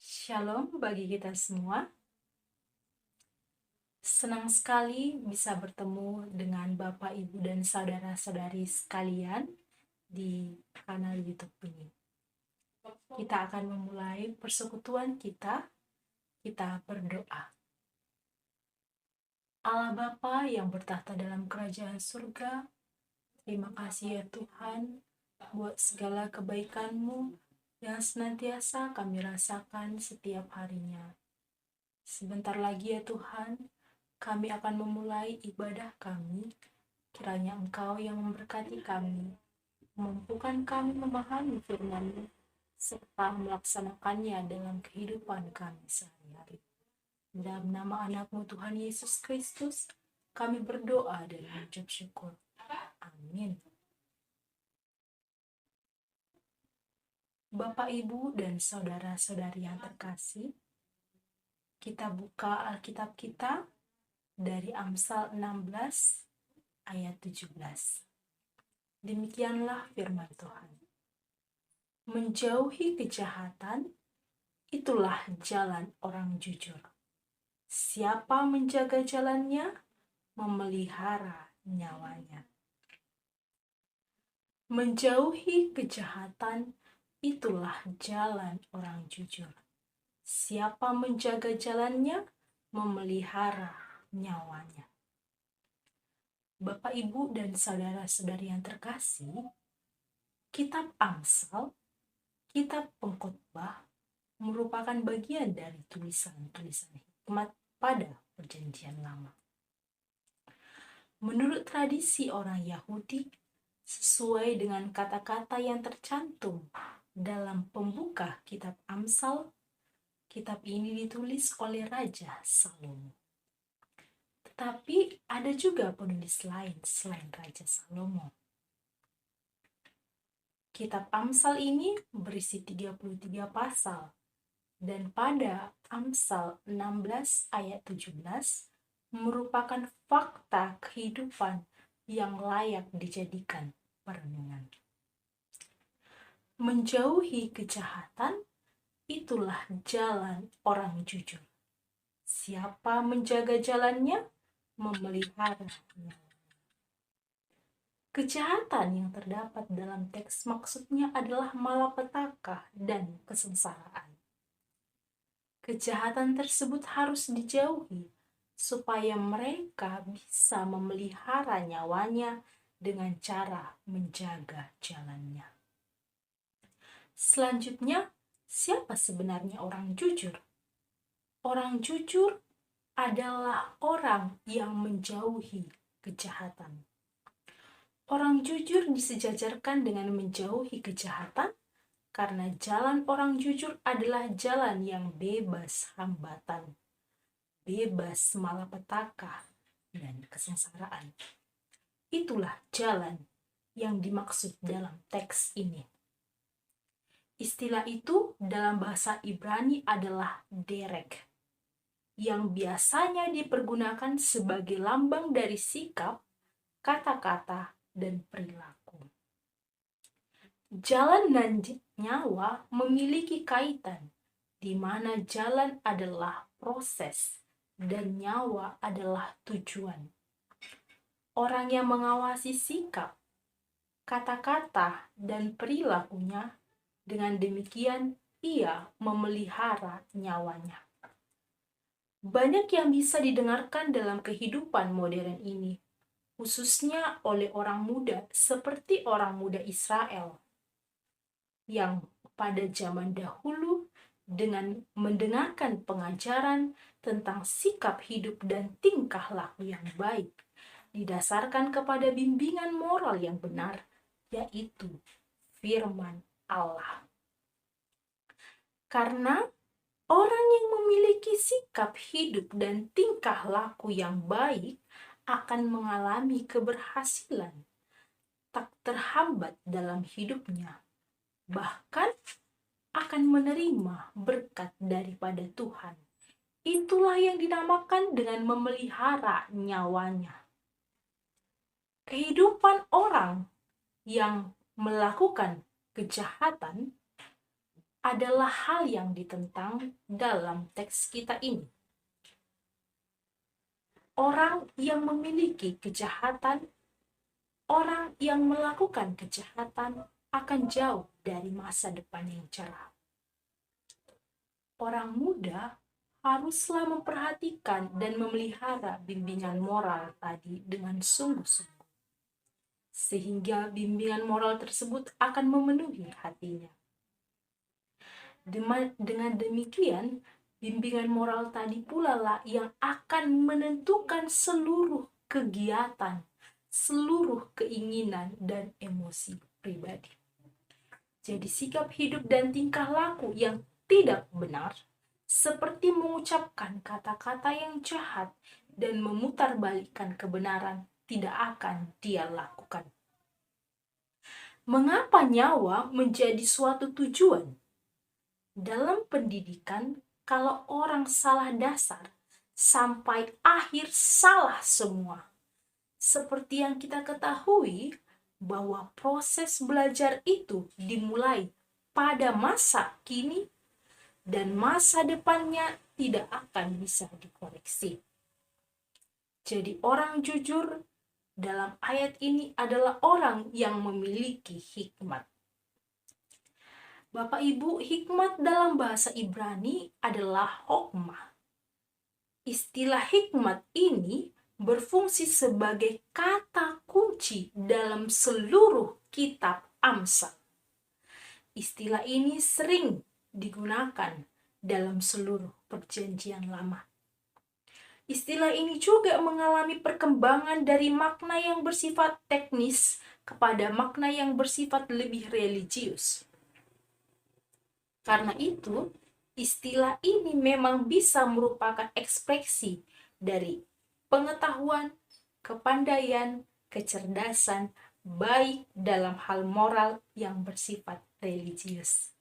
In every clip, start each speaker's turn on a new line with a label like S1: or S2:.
S1: Shalom bagi kita semua. Senang sekali bisa bertemu dengan Bapak, Ibu, dan saudara-saudari sekalian di kanal YouTube ini. Kita akan memulai persekutuan kita. Kita berdoa. Allah Bapa yang bertahta dalam kerajaan surga, terima kasih ya Tuhan buat segala kebaikan-Mu yang senantiasa kami rasakan setiap harinya. Sebentar lagi ya Tuhan, kami akan memulai ibadah kami. Kiranya Engkau yang memberkati kami, memampukan kami memahami firman-Mu, serta melaksanakannya dalam kehidupan kami sehari-hari. Dalam nama anak-Mu Tuhan Yesus Kristus, kami berdoa dan mengucap syukur. Amin. Bapak, Ibu, dan saudara-saudari yang terkasih, kita buka Alkitab kita dari Amsal 16 ayat 17. Demikianlah firman Tuhan. Menjauhi kejahatan, itulah jalan orang jujur. Siapa menjaga jalannya, memelihara nyawanya. Menjauhi kejahatan, itulah jalan orang jujur. Siapa menjaga jalannya, memelihara nyawanya. Bapak, Ibu, dan saudara-saudari yang terkasih, Kitab Amsal, Kitab Pengkhotbah, merupakan bagian dari tulisan-tulisan hikmat pada Perjanjian Lama. Menurut tradisi orang Yahudi, sesuai dengan kata-kata yang tercantum dalam pembuka Kitab Amsal, kitab ini ditulis oleh Raja Salomo. Tetapi ada juga penulis lain selain Raja Salomo. Kitab Amsal ini berisi 33 pasal, dan pada Amsal 16 ayat 17 merupakan fakta kehidupan yang layak dijadikan perenungan. Menjauhi kejahatan, itulah jalan orang jujur. Siapa menjaga jalannya, memeliharanya. Kejahatan yang terdapat dalam teks maksudnya adalah malapetaka dan kesengsaraan. Kejahatan tersebut harus dijauhi supaya mereka bisa memelihara nyawanya dengan cara menjaga jalannya. Selanjutnya, siapa sebenarnya orang jujur? Orang jujur adalah orang yang menjauhi kejahatan. Orang jujur disejajarkan dengan menjauhi kejahatan karena jalan orang jujur adalah jalan yang bebas hambatan, bebas malapetaka, dan kesengsaraan. Itulah jalan yang dimaksud dalam teks ini. Istilah itu dalam bahasa Ibrani adalah derek, yang biasanya dipergunakan sebagai lambang dari sikap, kata-kata, dan perilaku. Jalan dan nyawa memiliki kaitan, di mana jalan adalah proses dan nyawa adalah tujuan. Orang yang mengawasi sikap, kata-kata, dan perilakunya, dengan demikian ia memelihara nyawanya. Banyak yang bisa didengarkan dalam kehidupan modern ini, khususnya oleh orang muda seperti orang muda Israel, yang pada zaman dahulu dengan mendengarkan pengajaran tentang sikap hidup dan tingkah laku yang baik, didasarkan kepada bimbingan moral yang benar, yaitu firman Allah. Karena orang yang memiliki sikap hidup dan tingkah laku yang baik akan mengalami keberhasilan, tak terhambat dalam hidupnya, bahkan akan menerima berkat daripada Tuhan. Itulah yang dinamakan dengan memelihara nyawanya. Kehidupan orang yang melakukan kejahatan adalah hal yang ditentang dalam teks kita ini. Orang yang memiliki kejahatan, orang yang melakukan kejahatan akan jauh dari masa depan yang cerah. Orang muda haruslah memperhatikan dan memelihara bimbingan moral tadi dengan sungguh-sungguh, sehingga bimbingan moral tersebut akan memenuhi hatinya. Dengan demikian, bimbingan moral tadi pula lah yang akan menentukan seluruh kegiatan, seluruh keinginan dan emosi pribadi. Jadi sikap hidup dan tingkah laku yang tidak benar, seperti mengucapkan kata-kata yang jahat dan memutarbalikkan kebenaran, tidak akan dia lakukan. Mengapa nyawa menjadi suatu tujuan? Dalam pendidikan, kalau orang salah dasar, sampai akhir salah semua. Seperti yang kita ketahui, bahwa proses belajar itu dimulai pada masa kini dan masa depannya tidak akan bisa dikoreksi. Jadi orang jujur dalam ayat ini adalah orang yang memiliki hikmat. Bapak Ibu, hikmat dalam bahasa Ibrani adalah hokmah. Istilah hikmat ini berfungsi sebagai kata kunci dalam seluruh kitab Amsal. Istilah ini sering digunakan dalam seluruh perjanjian lama. Istilah ini juga mengalami perkembangan dari makna yang bersifat teknis kepada makna yang bersifat lebih religius. Karena itu, istilah ini memang bisa merupakan ekspresi dari pengetahuan, kepandaian, kecerdasan, baik dalam hal moral yang bersifat religius.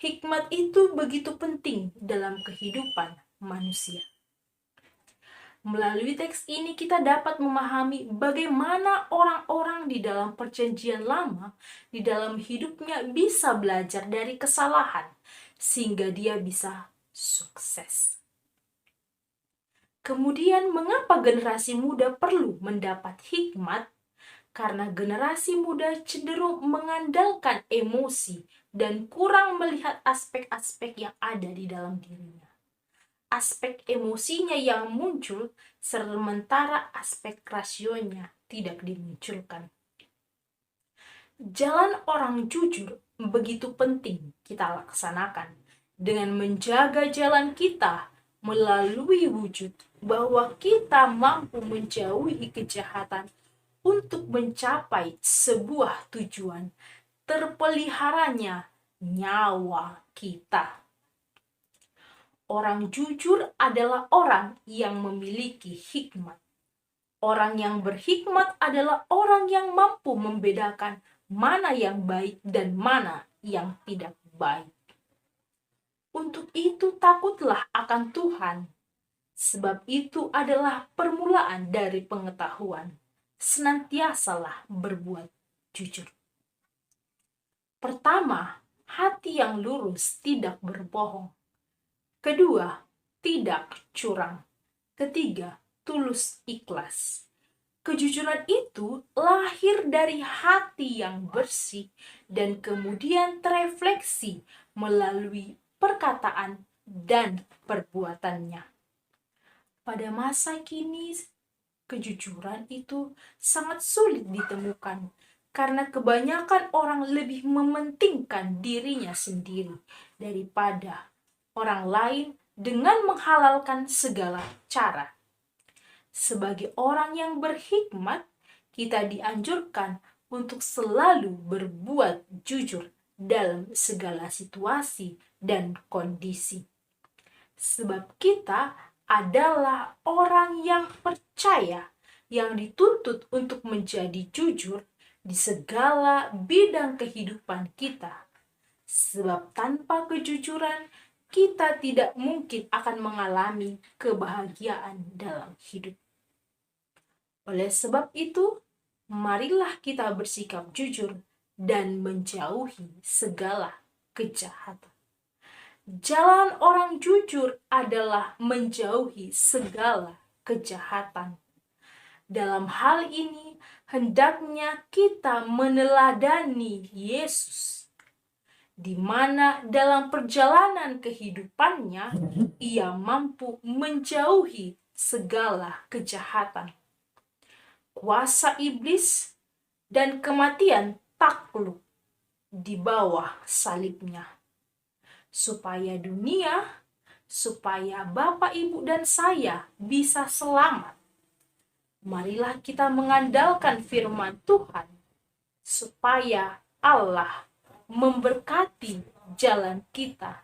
S1: Hikmat itu begitu penting dalam kehidupan manusia. Melalui teks ini kita dapat memahami bagaimana orang-orang di dalam perjanjian lama, di dalam hidupnya bisa belajar dari kesalahan, sehingga dia bisa sukses. Kemudian mengapa generasi muda perlu mendapat hikmat? Karena generasi muda cenderung mengandalkan emosi dan kurang melihat aspek-aspek yang ada di dalam dirinya. Aspek emosinya yang muncul, sementara aspek rasionya tidak dimunculkan. Jalan orang jujur begitu penting kita laksanakan dengan menjaga jalan kita melalui wujud bahwa kita mampu menjauhi kejahatan untuk mencapai sebuah tujuan, terpeliharanya nyawa kita. Orang jujur adalah orang yang memiliki hikmat. Orang yang berhikmat adalah orang yang mampu membedakan mana yang baik dan mana yang tidak baik. Untuk itu takutlah akan Tuhan, sebab itu adalah permulaan dari pengetahuan. Senantiasalah berbuat jujur. Pertama, hati yang lurus tidak berbohong. Kedua, tidak curang. Ketiga, tulus ikhlas. Kejujuran itu lahir dari hati yang bersih dan kemudian terefleksi melalui perkataan dan perbuatannya. Pada masa kini, kejujuran itu sangat sulit ditemukan karena kebanyakan orang lebih mementingkan dirinya sendiri daripada orang lain dengan menghalalkan segala cara. Sebagai orang yang berhikmat, kita dianjurkan untuk selalu berbuat jujur dalam segala situasi dan kondisi. Sebab kita adalah orang yang percaya, yang dituntut untuk menjadi jujur di segala bidang kehidupan kita. Sebab tanpa kejujuran, kita tidak mungkin akan mengalami kebahagiaan dalam hidup. Oleh sebab itu, marilah kita bersikap jujur dan menjauhi segala kejahatan. Jalan orang jujur adalah menjauhi segala kejahatan. Dalam hal ini, hendaknya kita meneladani Yesus, di mana dalam perjalanan kehidupannya, ia mampu menjauhi segala kejahatan. Kuasa iblis dan kematian takluk di bawah salibnya. Supaya Bapak, Ibu, dan saya bisa selamat, marilah kita mengandalkan firman Tuhan, supaya Allah memberkati jalan kita,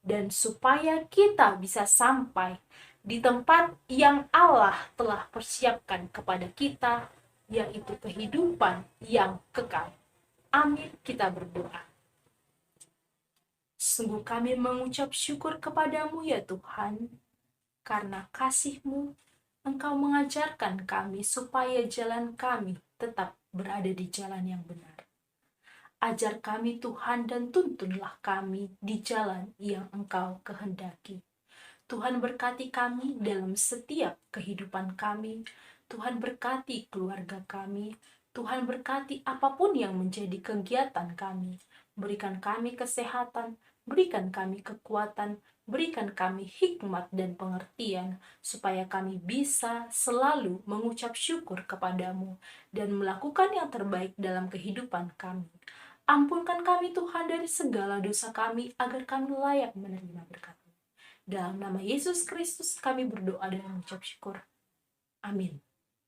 S1: dan supaya kita bisa sampai di tempat yang Allah telah persiapkan kepada kita, yaitu kehidupan yang kekal. Amin, kita berdoa. Sungguh kami mengucap syukur kepadamu ya Tuhan, karena kasih-Mu, Engkau mengajarkan kami supaya jalan kami tetap berada di jalan yang benar. Ajar kami Tuhan dan tuntunlah kami di jalan yang Engkau kehendaki. Tuhan berkati kami dalam setiap kehidupan kami. Tuhan berkati keluarga kami. Tuhan berkati apapun yang menjadi kegiatan kami. Berikan kami kesehatan, berikan kami kekuatan, berikan kami hikmat dan pengertian, supaya kami bisa selalu mengucap syukur kepadamu dan melakukan yang terbaik dalam kehidupan kami. Ampunkan kami Tuhan dari segala dosa kami, agar kami layak menerima berkat-Mu. Dalam nama Yesus Kristus kami berdoa dan mengucap syukur. Amin.